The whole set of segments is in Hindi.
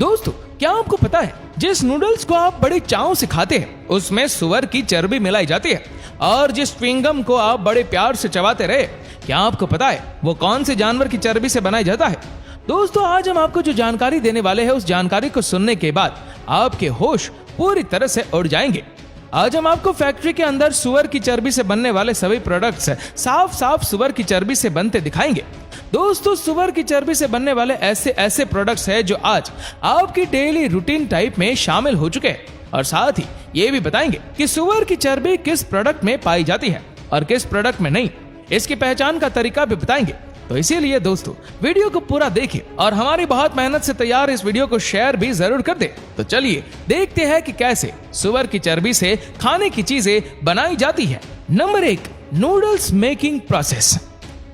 दोस्तों, क्या आपको पता है जिस नूडल्स को आप बड़े चाव से खाते हैं उसमें सुअर की चर्बी मिलाई जाती है, और जिस च्युइंगम को आप बड़े प्यार से चबाते रहे, क्या आपको पता है वो कौन से जानवर की चर्बी से बनाया जाता है? दोस्तों, आज हम आपको जो जानकारी देने वाले हैं उस जानकारी को सुनने के बाद आपके होश पूरी तरह से उड़ जाएंगे। आज हम आपको फैक्ट्री के अंदर सुअर की चर्बी से बनने वाले सभी प्रोडक्ट्स साफ साफ सुअर की चर्बी से बनते दिखाएंगे। दोस्तों, सुअर की चर्बी से बनने वाले ऐसे प्रोडक्ट्स हैं जो आज आपकी डेली रूटीन टाइप में शामिल हो चुके हैं, और साथ ही ये भी बताएंगे कि सुअर की चर्बी किस प्रोडक्ट में पाई जाती है और किस प्रोडक्ट में नहीं। इसकी पहचान का तरीका भी बताएंगे। तो इसीलिए दोस्तों, वीडियो को पूरा देखिए और हमारी बहुत मेहनत से तैयार इस वीडियो को शेयर भी जरूर कर दे। तो चलिए देखते हैं कि कैसे सुअर की चर्बी से खाने की चीजें बनाई जाती है। Number 1, noodles making process.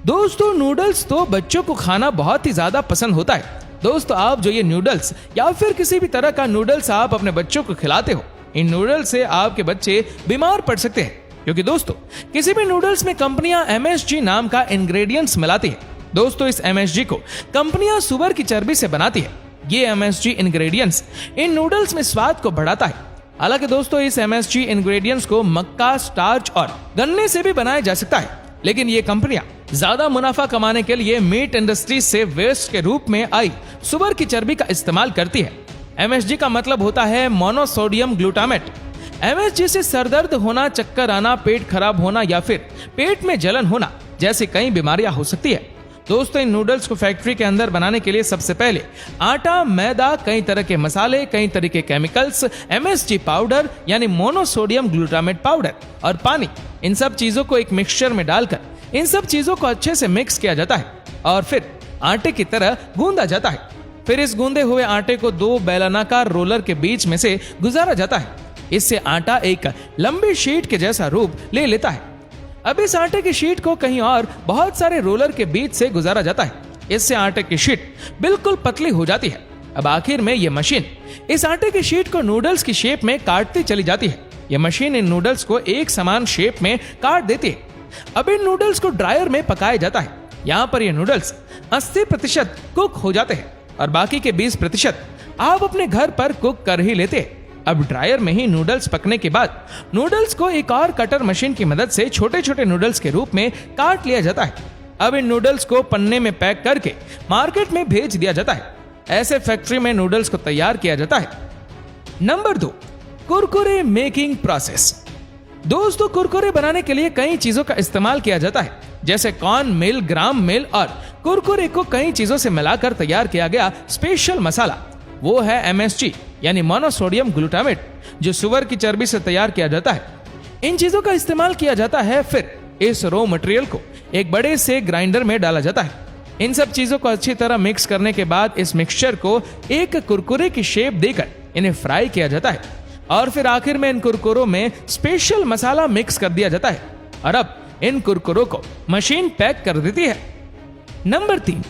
दोस्तों, नूडल्स तो बच्चों को खाना बहुत ही ज्यादा पसंद होता है। दोस्तों, आप जो ये नूडल्स या फिर किसी भी तरह का नूडल्स आप अपने बच्चों को खिलाते हो, इन नूडल्स से आपके बच्चे बीमार पड़ सकते हैं, क्योंकि दोस्तों किसी भी नूडल्स में कंपनियां MSG नाम का इंग्रेडिएंट्स मिलाती है। दोस्तों, इस MSG को कंपनियां सुअर की चर्बी से बनाती है। ये MSG इंग्रेडिएंट्स इन नूडल्स में स्वाद को बढ़ाता है। हालांकि दोस्तों, इस MSG इंग्रेडिएंट्स को मक्का, स्टार्च और गन्ने से भी बनाया जा सकता है, लेकिन ये कंपनियां ज्यादा मुनाफा कमाने के लिए मीट इंडस्ट्री से वेस्ट के रूप में आई सुअर की चर्बी का इस्तेमाल करती है। MSG का मतलब होता है मोनोसोडियम ग्लूटामेट। MSG से सरदर्द होना, चक्कर आना, पेट खराब होना या फिर पेट में जलन होना जैसी कई बीमारियां हो सकती है। दोस्तों, इन नूडल्स को फैक्ट्री के अंदर बनाने के लिए सबसे पहले आटा, मैदा, कई तरह के मसाले, कई तरह के केमिकल्स, MSG पाउडर यानी मोनोसोडियम ग्लूटामेट पाउडर और पानी, इन सब चीजों को एक मिक्सचर में डालकर इन सब चीजों को अच्छे से मिक्स किया जाता है और फिर आटे की तरह गूंदा जाता है। फिर इस गूंदे हुए आटे को 2 बेलनाकार रोलर के बीच में से गुजारा जाता है। इससे आटा एक लंबी शीट के जैसा रूप ले लेता है। अब इस आटे की शीट को कहीं और बहुत सारे रोलर के बीच से गुजारा जाता है। इससे आटे की शीट बिल्कुल पतली हो जाती है। अब आखिर में यह मशीन इस आटे की शीट को नूडल्स की शेप में काटती चली जाती है। यह मशीन इन नूडल्स को एक समान शेप में काट देती है। अब इन नूडल्स को ड्रायर में पकाया जाता है। यहाँ पर ये नूडल्स 80% कुक हो जाते हैं और बाकी के 20% आप अपने घर पर कुक कर ही लेते हैं। अब ड्रायर में ही नूडल्स पकने के बाद नूडल्स को एक और कटर मशीन की मदद से छोटे छोटे नूडल्स के रूप में काट लिया जाता है। अब इन नूडल्स को पन्ने में पैक करके मार्केट में भेज दिया जाता है। ऐसे फैक्ट्री में नूडल्स को तैयार किया जाता है। Number 2, Kurkure making process. दोस्तों, कुरकुरे बनाने के लिए कई चीजों का इस्तेमाल किया जाता है, जैसे कॉर्न मिल, ग्राम मिल और कुरकुरे को कई चीजों से मिलाकर तैयार किया गया स्पेशल मसाला, वो है MSG यानी मोनोसोडियम ग्लूटामेट, जो सुअर की चर्बी से तैयार किया जाता है। इन चीजों का इस्तेमाल किया जाता है। फिर इस रॉ मटेरियल को एक बड़े से ग्राइंडर में डाला जाता है। इन सब चीजों को अच्छी तरह मिक्स करने के बाद इस मिक्सचर को एक कुरकुरे की शेप देकर इन्हें फ्राई किया जाता है और फिर आखिर में इन कुरकुरों में स्पेशल मसाला मिक्स कर दिया जाता है और अब इन कुरकुरों को मशीन पैक कर देती है। Number 3,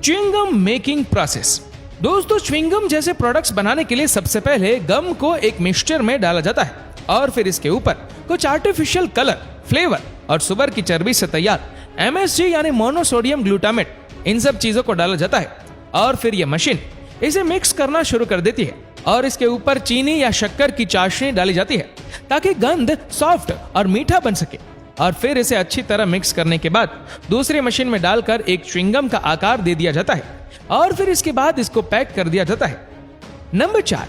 chewing gum making process. दोस्तों, च्युइंगम जैसे प्रोडक्ट्स बनाने के लिए सबसे पहले गम को एक मिक्सचर में डाला जाता है और फिर इसके ऊपर कुछ आर्टिफिशियल कलर, फ्लेवर और सुअर की चर्बी से तैयार MSG यानी मोनोसोडियम ग्लूटामेट, इन सब चीजों को डाला जाता है और फिर यह मशीन इसे मिक्स करना शुरू कर देती है और इसके ऊपर चीनी या शक्कर की चाशनी डाली जाती है ताकि गंध सॉफ्ट और मीठा बन सके। और फिर इसे अच्छी तरह मिक्स करने के बाद दूसरी मशीन में डालकर एक च्युइंगम का आकार दे दिया जाता है और फिर इसके बाद इसको पैक कर दिया जाता है। Number 4,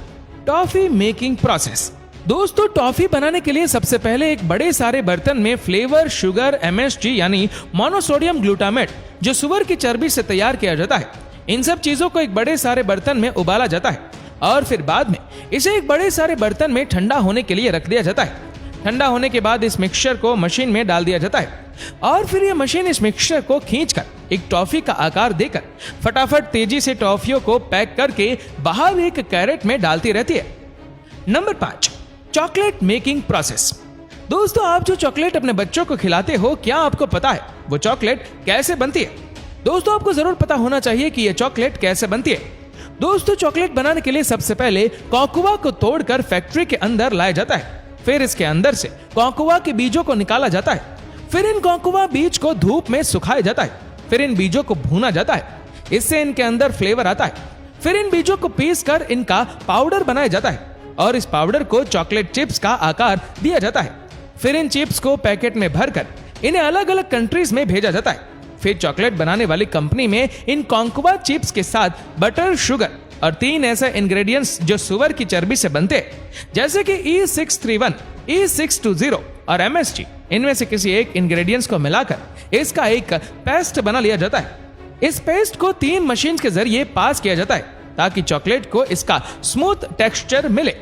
toffee making process. दोस्तों, टॉफी बनाने के लिए सबसे पहले एक बड़े सारे बर्तन में फ्लेवर, शुगर, MSG यानी मोनोसोडियम ग्लूटामेट, जो सुअर की चर्बी से तैयार किया जाता है, इन सब चीजों को एक बड़े सारे बर्तन में उबाला जाता है और फिर बाद में इसे एक बड़े सारे बर्तन में ठंडा होने के लिए रख दिया जाता है। ठंडा होने के बाद इस मिक्सचर को मशीन में डाल दिया जाता है और फिर यह मशीन इस मिक्सचर को खींचकर एक टॉफी का आकार देकर फटाफट तेजी से टॉफियों को पैक करके बाहर एक कैरेट में डालती रहती है। Number 5, chocolate making process. दोस्तों, आप जो चॉकलेट अपने बच्चों को खिलाते हो, क्या आपको पता है वो चॉकलेट कैसे बनती है? दोस्तों, आपको जरूर पता होना चाहिए कि यह चॉकलेट कैसे बनती है। दोस्तों, चॉकलेट बनाने के लिए सबसे पहले कोकोआ को तोड़कर फैक्ट्री के अंदर लाया जाता है। फिर इसके अंदर से कोकोआ के बीजों को निकाला जाता है। फिर इन कोकोआ बीज को धूप में सुखाया जाता है। फिर इन बीजों को भूना जाता है। इससे इनके अंदर फ्लेवर आता है। फिर इन बीजों को पीस कर इनका पाउडर बनाया जाता है और इस पाउडर को चॉकलेट चिप्स का आकार दिया जाता है। फिर इन चिप्स को पैकेट में भरकर इन्हें अलग अलग कंट्रीज में भेजा जाता है। फिर चॉकलेट बनाने वाली कंपनी में इन कॉन्कवा चिप्स के साथ बटर, शुगर और 3 ऐसे इंग्रेडिएंट्स जो सुअर की चर्बी से बनते हैं, जैसे कि E631, E620 और MSG, इनमें से किसी एक इंग्रेडिएंट्स को मिलाकर इसका एक पेस्ट बना लिया जाता है। इस पेस्ट को 3 मशीन के जरिए पास किया जाता है ताकि चॉकलेट को इसका स्मूथ टेक्सचर मिले।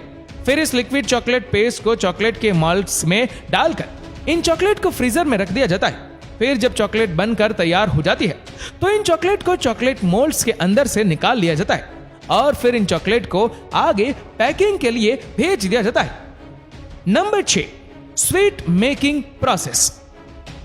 फिर इस लिक्विड चॉकलेट पेस्ट को चॉकलेट के मोल्ड्स में डालकर इन चॉकलेट को फ्रीजर में रख दिया जाता है। फिर जब चॉकलेट बनकर तैयार हो जाती है तो इन चॉकलेट को चॉकलेट मोल्ड्स के अंदर से निकाल लिया जाता है और फिर इन चॉकलेट को आगे पैकिंग के लिए भेज दिया जाता है। Number 6, sweet making process.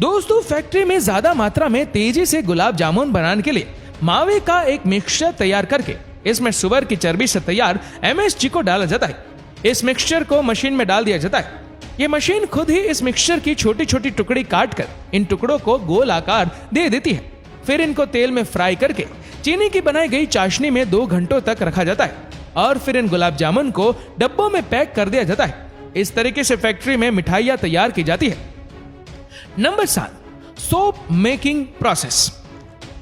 दोस्तों, फैक्ट्री में ज्यादा मात्रा में तेजी से गुलाब जामुन बनाने के लिए मावे का एक मिक्सचर तैयार करके इसमें सुअर की चर्बी से तैयार MSG को डाला जाता है। इस मिक्सचर को मशीन में डाल दिया जाता है। ये मशीन खुद ही इस मिक्सचर की छोटी छोटी टुकड़ी काटकर इन टुकड़ों को गोल आकार दे देती है। फिर इनको तेल में फ्राई करके चीनी की बनाई गई चाशनी में 2 घंटों तक रखा जाता है और फिर इन गुलाब जामुन को डब्बों में पैक कर दिया जाता है। इस तरीके से फैक्ट्री में मिठाइयां तैयार की जाती है। Number 7, soap making process.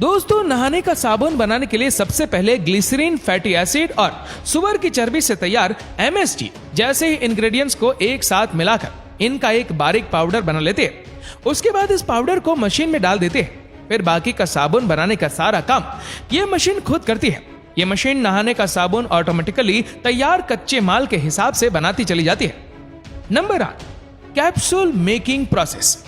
दोस्तों, नहाने का साबुन बनाने के लिए सबसे पहले ग्लिसरीन, फैटी एसिड और सुअर की चर्बी से तैयार MSG जैसे ही इंग्रेडिएंट्स को एक साथ मिलाकर इनका एक बारीक पाउडर बना लेते हैं। उसके बाद इस पाउडर को मशीन में डाल देते हैं। फिर बाकी का साबुन बनाने का सारा काम ये मशीन खुद करती है। ये मशीन नहाने का साबुन ऑटोमेटिकली तैयार कच्चे माल के हिसाब से बनाती चली जाती है। Number 8, capsule making process.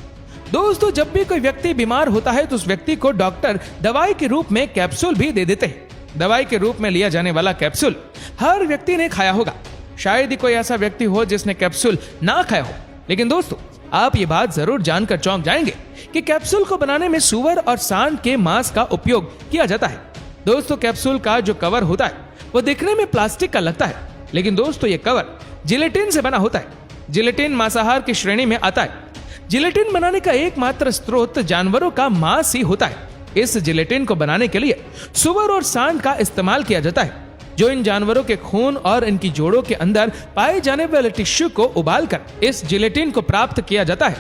दोस्तों, जब भी कोई व्यक्ति बीमार होता है तो उस व्यक्ति को डॉक्टर दवाई के रूप में कैप्सूल भी दे देते हैं। दवाई के रूप में लिया जाने वाला कैप्सूल हर व्यक्ति ने खाया होगा। शायद ही कोई ऐसा व्यक्ति हो जिसने कैप्सूल ना खाया हो। लेकिन दोस्तों, आप ये बात जरूर जानकर चौंक जाएंगे कि कैप्सूल को बनाने में सुअर और सांड के मांस का उपयोग किया जाता है। दोस्तों, कैप्सूल का जो कवर होता है वो दिखने में प्लास्टिक का लगता है, लेकिन दोस्तों ये कवर जिलेटिन से बना होता है। जिलेटिन मांसाहार की श्रेणी में आता है। जिलेटिन बनाने का एकमात्र स्रोत जानवरों का मांस ही होता है। इस जिलेटिन को बनाने के लिए सुअर और सांड का इस्तेमाल किया जाता है, जो इन जानवरों के खून और इनकी जोड़ों के अंदर पाए जाने वाले टिश्यू को उबालकर इस जिलेटिन को प्राप्त किया जाता है।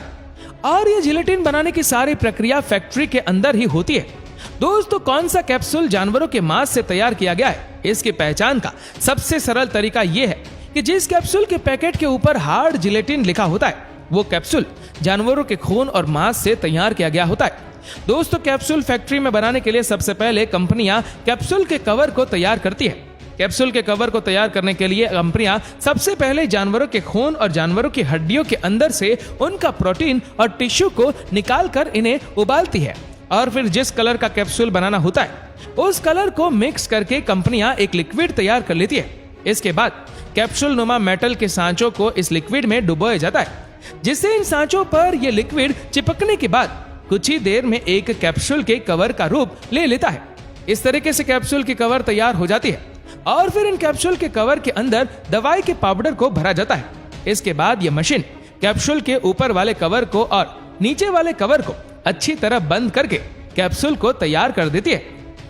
और ये जिलेटिन बनाने की सारी प्रक्रिया फैक्ट्री के अंदर ही होती है। दोस्तों, कौन सा कैप्सूल जानवरों के मांस से तैयार किया गया है, इसकी पहचान का सबसे सरल तरीका यह है कि जिस कैप्सूल के पैकेट के ऊपर हार्ड जिलेटिन लिखा होता है वो कैप्सूल जानवरों के खून और मांस से तैयार किया गया होता है। दोस्तों, कैप्सूल फैक्ट्री में बनाने के लिए सबसे पहले कंपनियां कैप्सूल के कवर को तैयार करती है। कैप्सूल के कवर को तैयार करने के लिए कंपनियां सबसे पहले जानवरों के खून और जानवरों की हड्डियों के अंदर से उनका प्रोटीन और टिश्यू को निकाल कर इन्हें उबालती है और फिर जिस कलर का कैप्सूल बनाना होता है उस कलर को मिक्स करके कंपनियां एक लिक्विड तैयार कर लेती है। इसके बाद कैप्सूल नुमा मेटल के सांचों को इस लिक्विड में डुबोया जाता है, जिससे इन सांचों पर यह लिक्विड चिपकने के बाद कुछ ही देर में एक कैप्सूल के कवर का रूप ले लेता है। इस तरीके से कैप्सूल की कवर तैयार हो जाती है और फिर इन कैप्सूल के कवर के अंदर दवाई के पाउडर को भरा जाता है। इसके बाद यह मशीन कैप्सूल के ऊपर वाले कवर को और नीचे वाले कवर को अच्छी तरह बंद करके कैप्सूल को तैयार कर देती है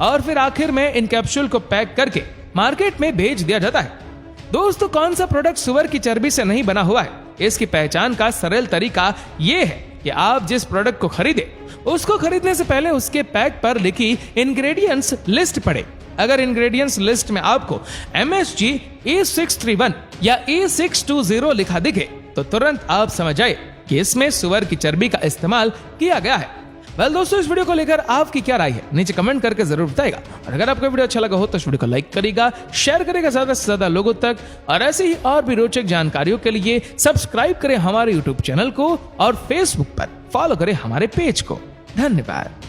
और फिर आखिर में इन कैप्सूल को पैक करके मार्केट में भेज दिया जाता है। दोस्तों, कौन सा प्रोडक्ट सुअर की चर्बी से नहीं बना हुआ है, इसकी पहचान का सरल तरीका यह है कि आप जिस प्रोडक्ट को खरीदे उसको खरीदने से पहले उसके पैक पर लिखी इंग्रेडिएंट्स लिस्ट पढ़े। अगर इंग्रेडिएंट्स लिस्ट में आपको MSG, E631 या E620 लिखा दिखे तो तुरंत आप समझ जाए कि इसमें सुअर की चर्बी का इस्तेमाल किया गया है। वेल दोस्तों, इस वीडियो को लेकर आपकी क्या राय है नीचे कमेंट करके जरूर बताएगा। और अगर आपको वीडियो अच्छा लगा हो तो इस वीडियो को लाइक करेगा, शेयर करेगा ज्यादा से ज्यादा लोगों तक। और ऐसे ही और भी रोचक जानकारियों के लिए सब्सक्राइब करें हमारे YouTube चैनल को और Facebook पर फॉलो करें हमारे पेज को। धन्यवाद।